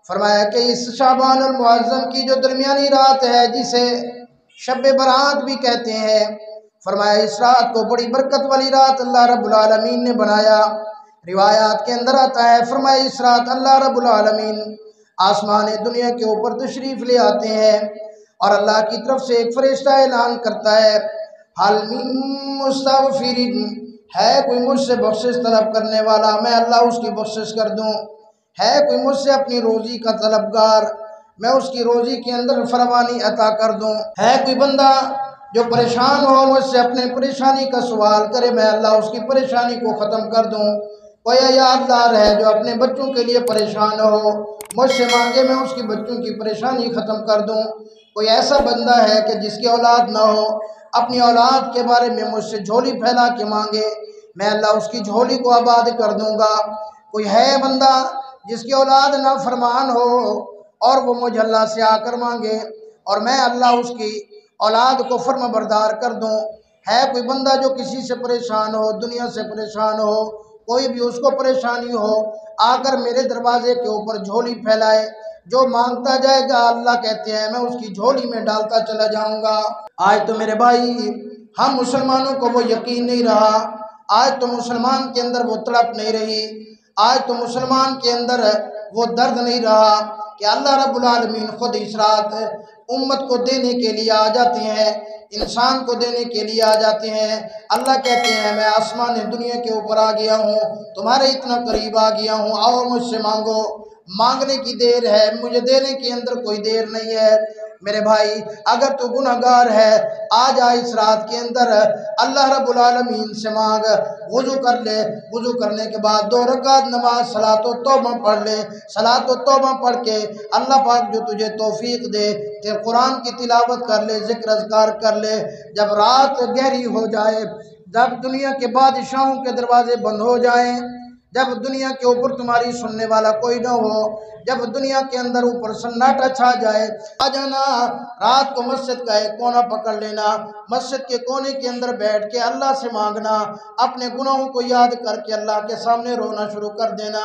فرمایا کہ اس شعبان المعظم کی جو درمیانی رات ہے جسے شب برات بھی کہتے ہیں، فرمایا اس رات کو بڑی برکت والی رات اللہ رب العالمین نے بنایا۔ روایات کے اندر آتا ہے، فرمایا اس رات اللہ رب العالمین آسمان دنیا کے اوپر تشریف لے آتے ہیں اور اللہ کی طرف سے ایک فرشتہ اعلان کرتا ہے، حل من مستغفر، ہے کوئی مجھ سے بخشش طلب کرنے والا، میں اللہ اس کی بخشش کر دوں۔ ہے کوئی مجھ سے اپنی روزی کا طلبگار، میں اس کی روزی کے اندر فراوانی عطا کر دوں۔ ہے کوئی بندہ جو پریشان ہو مجھ سے اپنے پریشانی کا سوال کرے، میں اللہ اس کی پریشانی کو ختم کر دوں۔ کوئی یادگار ہے جو اپنے بچوں کے لیے پریشان ہو، مجھ سے مانگے، میں اس کی بچوں کی پریشانی ختم کر دوں۔ کوئی ایسا بندہ ہے کہ جس کی اولاد نہ ہو، اپنی اولاد کے بارے میں مجھ سے جھولی پھیلا کے مانگے، میں اللہ اس کی جھولی کو آباد کر دوں گا۔ کوئی ہے بندہ جس کی اولاد نافرمان ہو اور وہ مجھ اللہ سے آ کر مانگے اور میں اللہ اس کی اولاد کو فرما بردار کر دوں۔ ہے کوئی بندہ جو کسی سے پریشان ہو، دنیا سے پریشان ہو، کوئی بھی اس کو پریشانی ہو، آ کر میرے دروازے کے اوپر جھولی پھیلائے، جو مانگتا جائے گا اللہ کہتے ہیں میں اس کی جھولی میں ڈالتا چلا جاؤں گا۔ آج تو میرے بھائی ہم مسلمانوں کو وہ یقین نہیں رہا، آج تو مسلمان کے اندر وہ تڑپ نہیں رہی، آج تو مسلمان کے اندر وہ درد نہیں رہا کہ اللہ رب العالمین خود اس رات امت کو دینے کے لیے آ جاتے ہیں، انسان کو دینے کے لیے آ جاتے ہیں۔ اللہ کہتے ہیں میں آسمان دنیا کے اوپر آ گیا ہوں، تمہارے اتنا قریب آ گیا ہوں، آؤ مجھ سے مانگو۔ مانگنے کی دیر ہے، مجھے دینے کے اندر کوئی دیر نہیں ہے۔ میرے بھائی اگر تو گناہگار ہے، آ جا اس رات کے اندر اللہ رب العالمین سے مانگ، وضو کر لے، وضو کرنے کے بعد 2 رکعت نماز صلاۃ و توبہ پڑھ لے، صلاۃ و توبہ پڑھ کے اللہ پاک جو تجھے توفیق دے کہ قرآن کی تلاوت کر لے، ذکر اذکار کر لے۔ جب رات گہری ہو جائے، جب دنیا کے بادشاہوں کے دروازے بند ہو جائیں، جب دنیا کے اوپر تمہاری سننے والا کوئی نہ ہو، جب دنیا کے اندر اوپر سناٹا چھا جائے، آ جانا رات کو مسجد کا ایک کونا پکڑ لینا، مسجد کے کونے کے اندر بیٹھ کے اللہ سے مانگنا، اپنے گناہوں کو یاد کر کے اللہ کے سامنے رونا شروع کر دینا،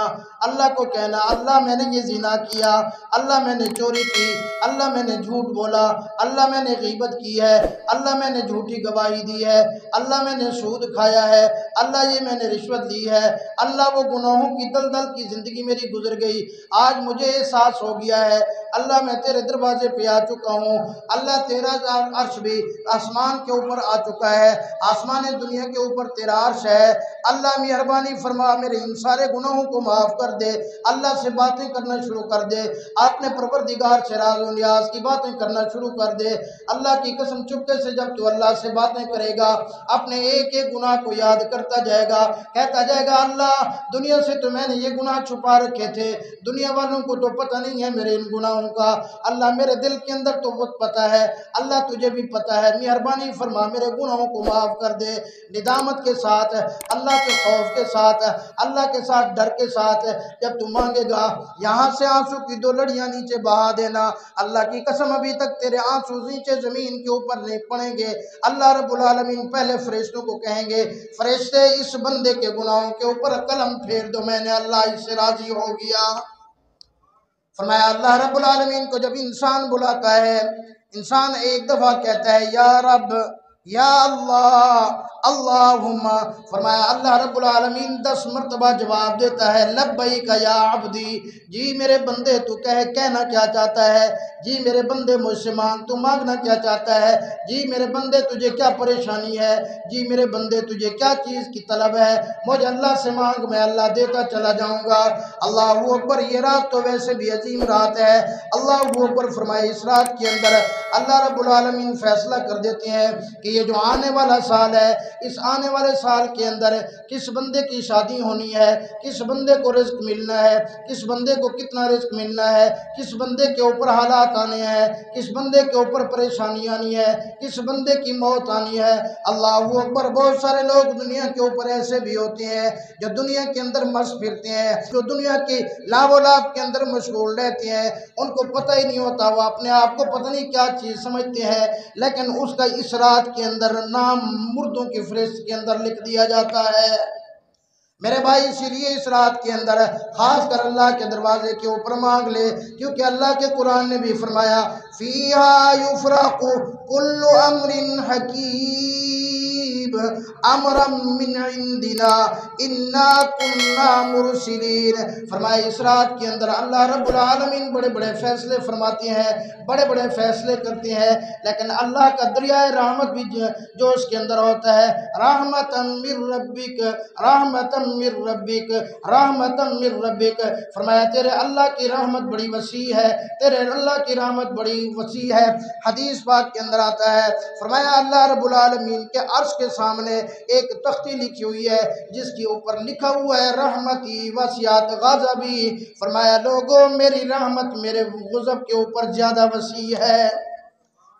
اللہ کو کہنا اللہ میں نے یہ زنا کیا، اللہ میں نے چوری کی، اللہ میں نے جھوٹ بولا، اللہ میں نے غیبت کی ہے، اللہ میں نے جھوٹی گواہی دی ہے، اللہ میں نے سود کھایا ہے، اللہ یہ میں نے رشوت لی ہے، اللہ وہ گناہوں کی دلدل کی زندگی میری گزر گئی، آج مجھے احساس ہو گیا ہے اللہ میں تیرے دروازے پہ آ چکا ہوں، اللہ تیرا عرش بھی آسمان کے اوپر آ چکا ہے، آسمان دنیا کے اوپر تیرا عرش ہے، اللہ مہربانی فرما میرے ان سارے گناہوں کو معاف کر دے۔ اللہ سے باتیں کرنا شروع کر دے، اپنے پروردگار سے راز و نیاز کی باتیں کرنا شروع کر دے۔ اللہ کی قسم چپکے سے جب تو اللہ سے باتیں کرے گا، اپنے ایک ایک گناہ کو یاد کرتا جائے گا، کہتا جائے گا اللہ دنیا سے تو میں نے یہ گناہ چھپا رکھے تھے، دنیا والوں کو تو پتہ نہیں ہے میرے ان گناہوں کا، اللہ میرے دل کے اندر تو بہت پتہ ہے، اللہ تجھے بھی پتہ ہے، مہربانی فرما میرے گناہوں کو معاف کر دے۔ ندامت کے ساتھ، اللہ کے خوف کے ساتھ، اللہ کے ساتھ ڈر کے ساتھ جب تو مانگے گا، یہاں سے آنسو کی 2 لڑیاں نیچے بہا دینا، اللہ کی قسم ابھی تک تیرے آنسو نیچے زمین کے اوپر نہیں پڑیں گے۔ اللہ رب العالمین پہلے فرشتوں کو کہیں گے فرشتے اس بندے کے گناہوں کے اوپر قلم پھیر دو، میں نے اللہ اس سے راضی ہو گیا۔ فرمایا اللہ رب العالمین کو جب انسان بلاتا ہے، انسان ایک دفعہ کہتا ہے یا رب یا اللہ اللہم، فرمایا اللہ رب العالمین 10 مرتبہ جواب دیتا ہے لبیک یا عبدی، جی میرے بندے تو کہنا کیا چاہتا ہے، جی میرے بندے مجھ سے مانگ، تو مانگنا کیا چاہتا ہے، جی میرے بندے تجھے کیا پریشانی ہے، جی میرے بندے تجھے کیا چیز کی طلب ہے، مجھے اللہ سے مانگ میں اللہ دیتا چلا جاؤں گا۔ اللہ اکبر، یہ رات تو ویسے بھی عظیم رات ہے، اللہ اکبر فرمائے اس رات کے اندر اللہ رب العالمین فیصلہ کر دیتے ہیں کہ یہ جو آنے والا سال ہے، اس آنے والے سال کے اندر کس بندے کی شادی ہونی ہے، کس بندے کو رزق ملنا ہے، کس بندے کو کتنا رزق ملنا ہے، کس بندے کے اوپر حالات آنے ہیں، کس بندے کے اوپر پریشانی آنی ہے، کس بندے کی موت آنی ہے۔ اللہ اکبر، بہت سارے لوگ دنیا کے اوپر ایسے بھی ہوتے ہیں جو دنیا کے اندر مست پھرتے ہیں، جو دنیا کی لاو و لاب کے اندر مشغول رہتے ہیں، ان کو پتہ ہی نہیں ہوتا، وہ اپنے آپ کو پتہ نہیں کیا چیز سمجھتے ہیں، لیکن اس کا اس رات کے اندر نام مردوں کی فہرست کے اندر لکھ دیا جاتا ہے۔ میرے بھائی اسی لیے اس رات کے اندر خاص کر اللہ کے دروازے کے اوپر مانگ لے، کیونکہ اللہ کے قرآن نے بھی فرمایا فیہا یفرق کل امر حکیم امرا من عندنا انا کنا مرسلین۔ فرمایا اس رات کے اندر اللہ رب العالمین بڑے بڑے فیصلے فرماتے ہیں، بڑے بڑے فیصلے کرتے ہیں، لیکن اللہ کا دریائے رحمت بھی جو اس کے اندر ہوتا ہے، رحمتا من ربک، رحمتا من ربک، رحمتا من ربک۔ فرمایا تیرے اللہ کی رحمت بڑی وسیع ہے، تیرے اللہ کی رحمت بڑی وسیع ہے۔ حدیث پاک کے اندر آتا ہے، فرمایا اللہ رب العالمین کے عرش کے سامنے ایک تختی لکھی ہوئی ہے جس کے اوپر لکھا ہوا ہے رحمتی وسعت غضبی۔ فرمایا لوگوں میری رحمت میرے غضب کے اوپر زیادہ وسیع ہے،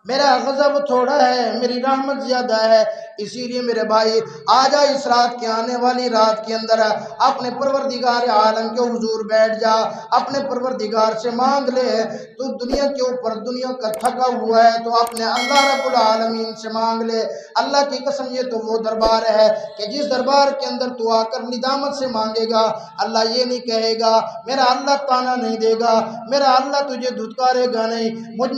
میرا غضب تھوڑا ہے، میری رحمت زیادہ ہے۔ اسی لیے میرے بھائی آجا اس رات کے آنے والی رات کے اندر اپنے پروردگار عالم کے حضور بیٹھ جا، اپنے پروردگار سے مانگ لے۔ تو دنیا کے اوپر دنیا کا تھکا ہوا ہے تو اپنے اللہ رب العالمین سے مانگ لے۔ اللہ کی قسم یہ تو وہ دربار ہے کہ جس دربار کے اندر تو آ کر ندامت سے مانگے گا، اللہ یہ نہیں کہے گا، میرا اللہ تانا نہیں دے گا، میرا اللہ تجھے دھتکارے گا نہیں،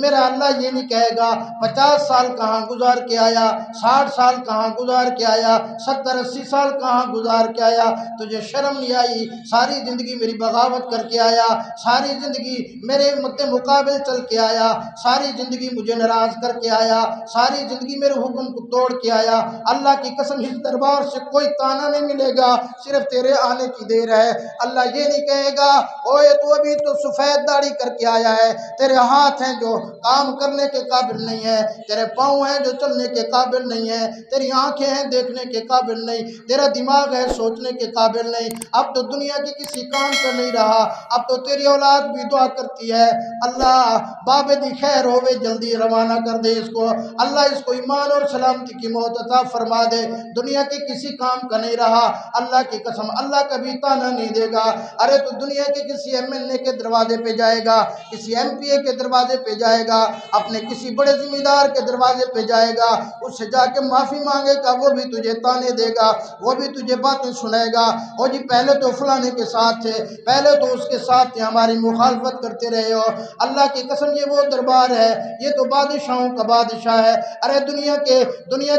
میرا اللہ یہ نہیں کہے گا 50 سال کہاں گزار کے آیا، 60 سال کہاں گزار کے آیا، 70-80 سال کہاں گزار کے آیا، تجھے شرم نہیں آئی، ساری زندگی میری بغاوت کر کے آیا، ساری زندگی میرے مقابل چل کے آیا، ساری زندگی مجھے ناراض کر کے آیا، ساری زندگی میرے حکم کو توڑ کے آیا۔ اللہ کی قسم اس دربار سے کوئی تانا نہیں ملے گا، صرف تیرے آنے کی دیر ہے۔ اللہ یہ نہیں کہے گا اوے تو ابھی تو سفید داڑھی کر کے آیا ہے، تیرے ہاتھ ہیں جو کام کرنے کے قابل نہیں ہے، تیرے پاؤں ہیں جو چلنے کے قابل نہیں ہے، تیری آنکھیں ہیں دیکھنے کے قابل نہیں، تیرا دماغ ہے سوچنے کے قابل نہیں، اب تو دنیا کے کسی کام کا نہیں رہا، اب تو تیری اولاد بھی دعا کرتی ہے اللہ باب دی خیر ہوئے جلدی روانہ کر دے اس کو، اللہ اس کو ایمان اور سلامتی کی موت عطا فرما دے، دنیا کے کسی کام کا نہیں رہا۔ اللہ کی قسم اللہ کبھی تانا نہیں دے گا، ارے تو دنیا کے کسی MLA کے دروازے پہ جائے گا، کسی MPA کے دروازے پہ جائے گا، اپنے کسی بڑے ذمہ دار کے دروازے پہ جائے گا، اس سے جا کے معافی مانگے گا، وہ بھی تجھے تانے دے گا، وہ بھی تجھے باتیں سنائے گا، او جی پہلے تو فلانے کے ساتھ تھے، پہلے تو اس کے ساتھ تھے، ہماری مخالفت کرتے رہے ہو۔ اللہ کی قسم یہ وہ دربار ہے، یہ تو بادشاہوں کا بادشاہ ہے۔ ارے دنیا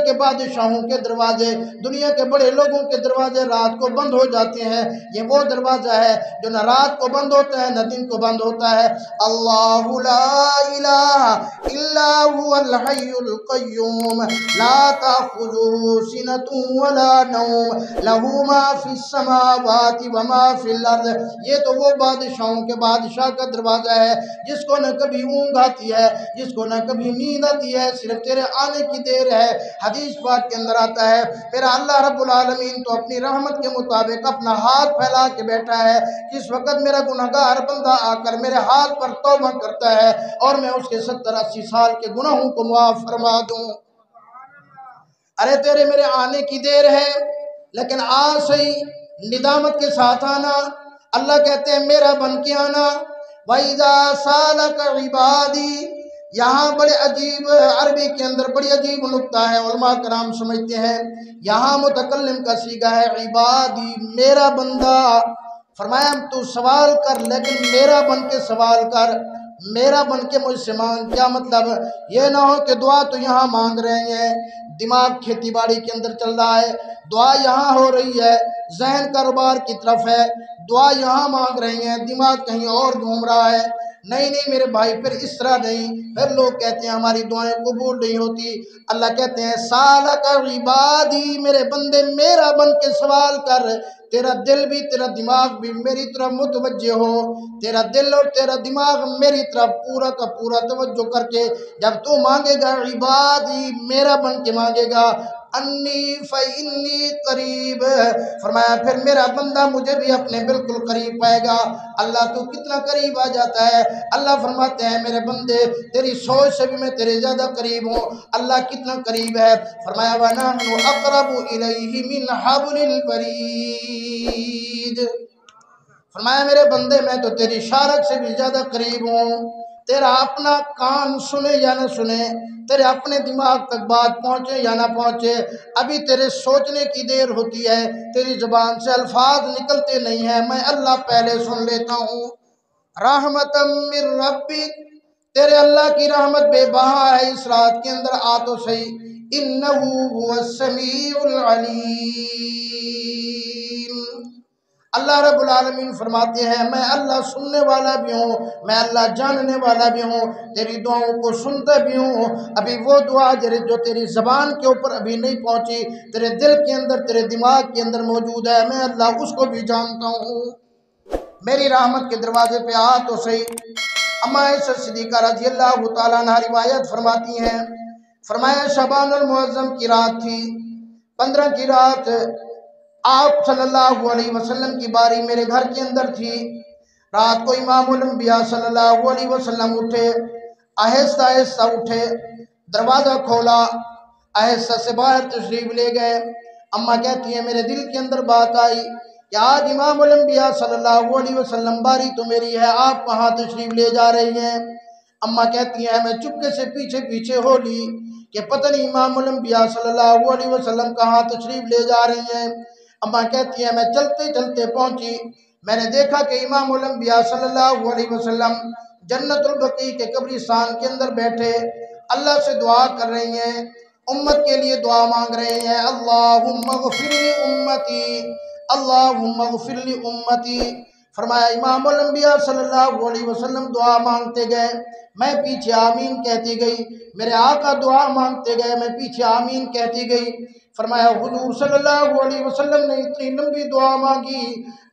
کے بادشاہوں کے دروازے، دنیا کے بڑے لوگوں کے دروازے رات کو بند ہو جاتے ہیں، یہ وہ دروازہ ہے جو نہ رات کو بند ہوتا ہے نہ دن کو بند ہوتا ہے۔ اللہ لا الہ الا هو الحی القیوم لا تأخذه سنة ولا نوم له ما فی السماوات وما فی الارض۔ یہ تو وہ بادشاہوں کے بادشاہ کا دروازہ ہے جس کو نہ کبھی اونگ آتی ہے، جس کو نہ کبھی نیند آتی ہے، صرف تیرے آنے کی دیر ہے۔ حدیث پاک کے اندر آتا ہے میرا اللہ رب العالمین تو اپنی رحمت کے مطابق اپنا ہاتھ پھیلا کے بیٹھا ہے، جس وقت میرا گناہگار بندہ آ کر میرے ہاتھ پر توبہ کرتا ہے اور میں اس کے 70-80 سال کے گناہوں کو معاف فرما دوں۔ ارے تیرے میرے آنے کی دیر ہے، لیکن آج سے ندامت کے ساتھ آنا۔ اللہ کہتے ہیں میرا بن کے آنا۔ وَإِذَا سَأَلَكَ عِبَادِي، یہاں بڑے عجیب عربی کے اندر بڑی عجیب نکتہ ہے، علماء کرام سمجھتے ہیں یہاں متکلم کا صیغہ ہے عبادی، میرا بندہ۔ فرمایا تو سوال کر لیکن میرا بن کے سوال کر، میرا بن کے مجھ سے مانگ۔ کیا مطلب؟ یہ نہ ہو کہ دعا تو یہاں مانگ رہے ہیں، دماغ کھیتی باڑی کے اندر چل رہا ہے، دعا یہاں ہو رہی ہے، ذہن کاروبار کی طرف ہے، دعا یہاں مانگ رہے ہیں، دماغ کہیں اور گھوم رہا ہے۔ نہیں میرے بھائی پھر اس طرح نہیں، پھر لوگ کہتے ہیں ہماری دعائیں قبول نہیں ہوتی۔ اللہ کہتے ہیں سالک عبادی، میرے بندے میرا بن کے سوال کر، تیرا دل بھی تیرا دماغ بھی میری طرف متوجہ ہو، تیرا دل اور تیرا دماغ میری طرف پورا کا پورا توجہ کر کے جب تو مانگے گا عبادی میرا بن کے مانگے گا، انی فإنی قریب، فرمایا پھر میرا بندہ مجھے بھی اپنے بالکل قریب پائے گا۔ اللہ تو کتنا قریب آ جاتا ہے، اللہ فرماتے ہیں میرے بندے تیری سوچ سے بھی میں تیرے زیادہ قریب ہوں۔ اللہ کتنا قریب ہے، فرمایا وَنَحْنُ أَقْرَبُ إِلَيْهِ مِنْ حَبْلِ الْوَرِيدِ، فرمایا میرے بندے میں تو تیری شارک سے بھی زیادہ قریب ہوں۔ تیرا اپنا کان سنے یا نہ سنے، تیرے اپنے دماغ تک بات پہنچے یا نہ پہنچے، ابھی تیرے سوچنے کی دیر ہوتی ہے، تیری زبان سے الفاظ نکلتے نہیں ہیں، میں اللہ پہلے سن لیتا ہوں۔ رحمتم من ربک، تیرے اللہ کی رحمت بے بہا ہے اس رات کے اندر، آ تو صحیح۔ انہ هو السمیع العلیم، اللہ رب العالمین فرماتے ہیں میں اللہ سننے والا بھی ہوں، میں اللہ جاننے والا بھی ہوں، تیری دعاؤں کو سنتا بھی ہوں۔ ابھی وہ دعا جو تیری زبان کے اوپر ابھی نہیں پہنچی، تیرے دل کے اندر، تیرے دماغ کے اندر موجود ہے، میں اللہ اس کو بھی جانتا ہوں۔ میری رحمت کے دروازے پہ آ تو صحیح۔ اماں عائشہ صدیقہ رضی اللہ تعالیٰ عنہ روایت فرماتی ہیں، فرمایا شعبان المعظم کی رات تھی، 15 کی رات، آپ صلی اللہ علیہ وسلم کی باری میرے گھر کے اندر تھی۔ رات کو امام الانبیاء صلی اللہ علیہ وسلم اٹھے، آہستہ آہستہ اٹھے، دروازہ کھولا، آہستہ سے باہر تشریف لے گئے۔ اماں کہتی ہیں میرے دل کے اندر بات آئی کہ آج امام الانبیاء صلی اللہ علیہ وسلم باری تو میری ہے، آپ کہاں تشریف لے جا رہی ہیں؟ اماں کہتی ہیں میں چپکے سے پیچھے پیچھے ہو لی کہ پتہ نہیں امام الانبیاء صلی اللہ علیہ وسلم کہاں تشریف لے جا رہی ہیں۔ اماں کہتی ہیں میں چلتے چلتے پہنچی، میں نے دیکھا کہ امام الانبیاء صلی اللہ علیہ وسلم جنت البقیع کے قبرستان کے اندر بیٹھے اللہ سے دعا کر رہی ہیں، امت کے لیے دعا مانگ رہے ہیں، اللہم اغفر لی امتی، اللہم اغفر لی امتی۔ فرمایا امام الانبیاء صلی اللہ علیہ وسلم دعا مانگتے گئے، میں پیچھے آمین کہتی گئی، میرے آقا دعا مانگتے گئے، میں پیچھے آمین کہتی گئی۔ فرمایا حضور صلی اللہ علیہ وسلم نے اتنی لمبی دعا مانگی،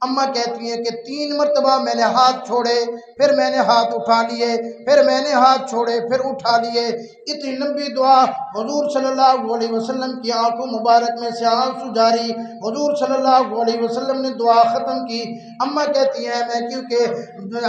اماں کہتی ہیں کہ 3 مرتبہ میں نے ہاتھ چھوڑے، پھر میں نے ہاتھ اٹھا لیے، پھر میں نے ہاتھ چھوڑے، پھر اٹھا لیے، اتنی لمبی دعا۔ حضور صلی اللہ علیہ وسلم کی آنکھوں مبارک میں سے آنسو جاری، حضور صلی اللہ علیہ وسلم نے دعا ختم کی۔ اماں کہتی ہیں میں کیونکہ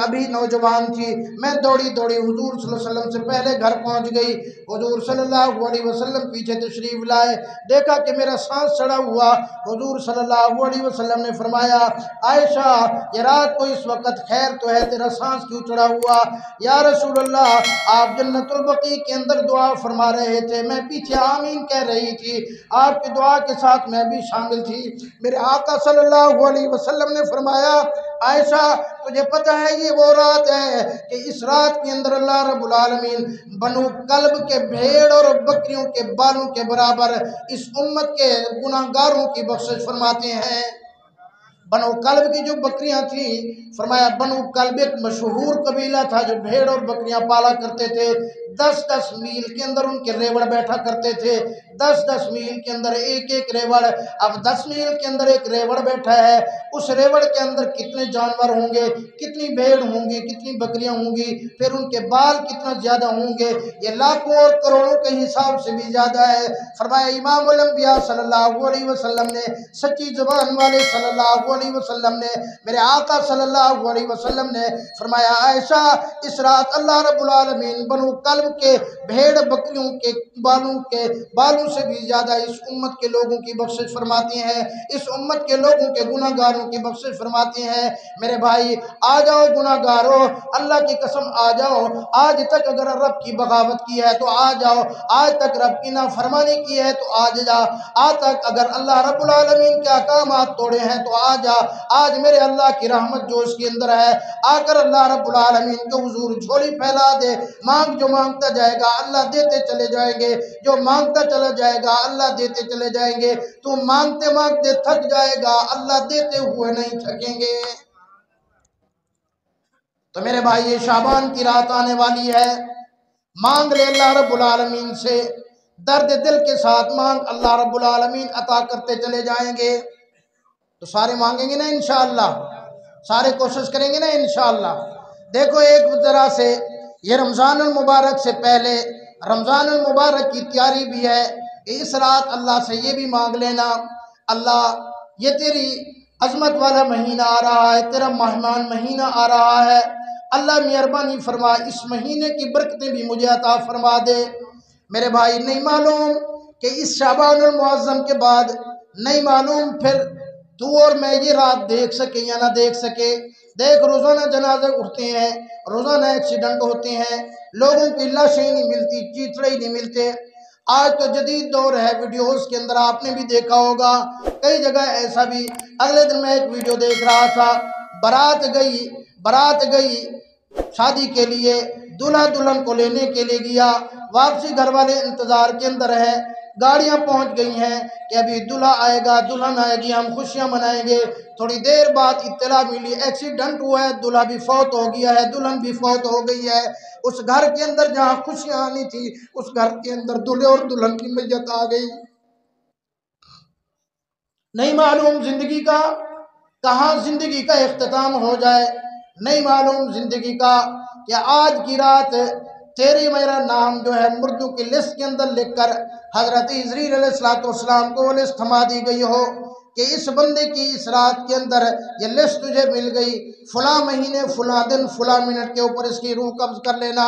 ابھی نوجوان تھی، میں دوڑی دوڑی حضور صلی اللہ علیہ وسلم سے پہلے گھر پہنچ گئی۔ حضور صلی اللہ علیہ وسلم پیچھے تشریف لائے، دیکھا کہ میرا سانس چڑھا ہوا۔ حضور صلی اللہ علیہ وسلم نے فرمایا عائشہ یہ رات کو اس وقت خیر تو ہے، تیرا سانس کیوں چڑھا ہوا؟ یا رسول اللہ آپ جنت البقیع کے اندر دعا فرما رہے تھے، میں پیچھے آمین کہہ رہی تھی، آپ کی دعا کے ساتھ میں بھی شامل تھی۔ میرے آقا صلی اللہ علیہ وسلم نے فرمایا عائشہ تجھے پتہ ہے یہ وہ رات ہے کہ اس رات کے اندر اللہ رب العالمین بنو کلب کے بھیڑ اور بکریوں کے بالوں کے برابر اس امت کے گناہگاروں کی بخشش فرماتے ہیں۔ بنو کلب کی جو بکریاں تھیں، فرمایا بنو کلب ایک مشہور قبیلہ تھا جو بھیڑ اور بکریاں پالا کرتے تھے، 10 میل کے اندر ان کے ریوڑ بیٹھا کرتے تھے، 10 میل کے اندر ایک ریوڑ۔ اب 10 میل کے اندر ایک ریوڑ بیٹھا ہے، اس ریوڑ کے اندر کتنے جانور ہوں گے، کتنی بھیڑ ہوں گی، کتنی بکریاں ہوں گی، پھر ان کے بال کتنا زیادہ ہوں گے، یہ لاکھوں اور کروڑوں کے حساب سے بھی زیادہ ہے۔ فرمایا امام الانبیاء صلی اللہ علیہ وسلم نے، سچی زبان والے صلی اللہ علیہ وسلم نے، میرے آقا صلی اللہ علیہ وسلم نے فرمایا عائشہ اس رات اللہ رب العالمین بنو کلب کے بھیڑ بکریوں کے بالوں سے بھی زیادہ اس امت کے لوگوں کی بخشش فرماتے ہیں، اس امت کے لوگوں کے گناہگاروں کی بخشش فرماتے ہیں۔ میرے بھائی آ جاؤ گناہگاروں، اللہ کی قسم آ جاؤ، آج تک اگر رب کی بغاوت کی ہے تو آ جاؤ، آج تک رب کی نافرمانی کی ہے تو آج جا، آج تک اگر اللہ رب العالمین کے احکامات توڑے ہیں تو آ جا، آج میرے اللہ کی رحمت جو اس کے اندر ہے، آ کر اللہ رب العالمین کے حضور جھولی پھیلا دے، مانگ جو مانگتا جائے گا اللہ دیتے چلے جائیں گے، جو مانگتا چلا جائے گا اللہ دیتے چلے جائیں گے، تو مانگتے مانگتے تھک جائے گا اللہ دیتے ہوئے نہیں تھکیں گے۔ تو میرے بھائی یہ شعبان کی رات آنے والی ہے، مانگ لے اللہ رب العالمین سے، درد دل کے ساتھ مانگ، اللہ رب العالمین عطا کرتے چلے جائیں گے۔ تو سارے مانگیں گے نا انشاءاللہ، سارے کوشش کریں گے نا انشاءاللہ۔ دیکھو ایک طرح سے یہ رمضان المبارک سے پہلے رمضان المبارک کی تیاری بھی ہے، اس رات اللہ سے یہ بھی مانگ لینا اللہ یہ تیری عظمت والا مہینہ آ رہا ہے، تیرا مہمان مہینہ آ رہا ہے، اللہ مہربانی فرما اس مہینے کی برکتیں بھی مجھے عطا فرما دے۔ میرے بھائی نہیں معلوم کہ اس شعبان المعظم کے بعد نہیں معلوم پھر تو اور میں یہ رات دیکھ سکے یا نہ دیکھ سکے، دیکھ روزانہ جنازے اٹھتے ہیں، روزانہ ایکسیڈنٹ ہوتے ہیں، لوگوں کی لاشیں نہیں ملتی، چیتڑے ہی نہیں ملتے۔ آج تو جدید دور ہے، ویڈیوز کے اندر آپ نے بھی دیکھا ہوگا، کئی جگہ ایسا بھی۔ اگلے دن میں ایک ویڈیو دیکھ رہا تھا، برات گئی شادی کے لیے، دلہا دلہن کو لینے کے لیے گیا، واپسی گھر والے انتظار کے اندر ہیں، گاڑیاں پہنچ گئی ہیں کہ ابھی دلہا آئے گا، دلہن آئے گی، ہم خوشیاں منائیں گے۔ تھوڑی دیر بعد اطلاع ملی ایکسیڈنٹ ہوا ہے، دلہا بھی فوت ہو گیا ہے، دلہن بھی فوت ہو گئی ہے۔ اس گھر کے اندر جہاں خوشیاں آنی تھی، اس گھر کے اندر دلہے اور دلہن کی میت آ گئی۔ نہیں معلوم زندگی کا کہاں زندگی کا اختتام ہو جائے، نہیں معلوم زندگی کا کہ آج کی رات تیری میرا نام جو ہے مردوں کی لسٹ کے اندر لکھ کر حضرت عزریل علیہ السلام کو وہ لسٹ تھما دی گئی ہو کہ اس بندے کی اس رات کے اندر یہ لسٹ تجھے مل گئی، فلاں مہینے فلاں دن فلاں منٹ کے اوپر اس کی روح قبض کر لینا۔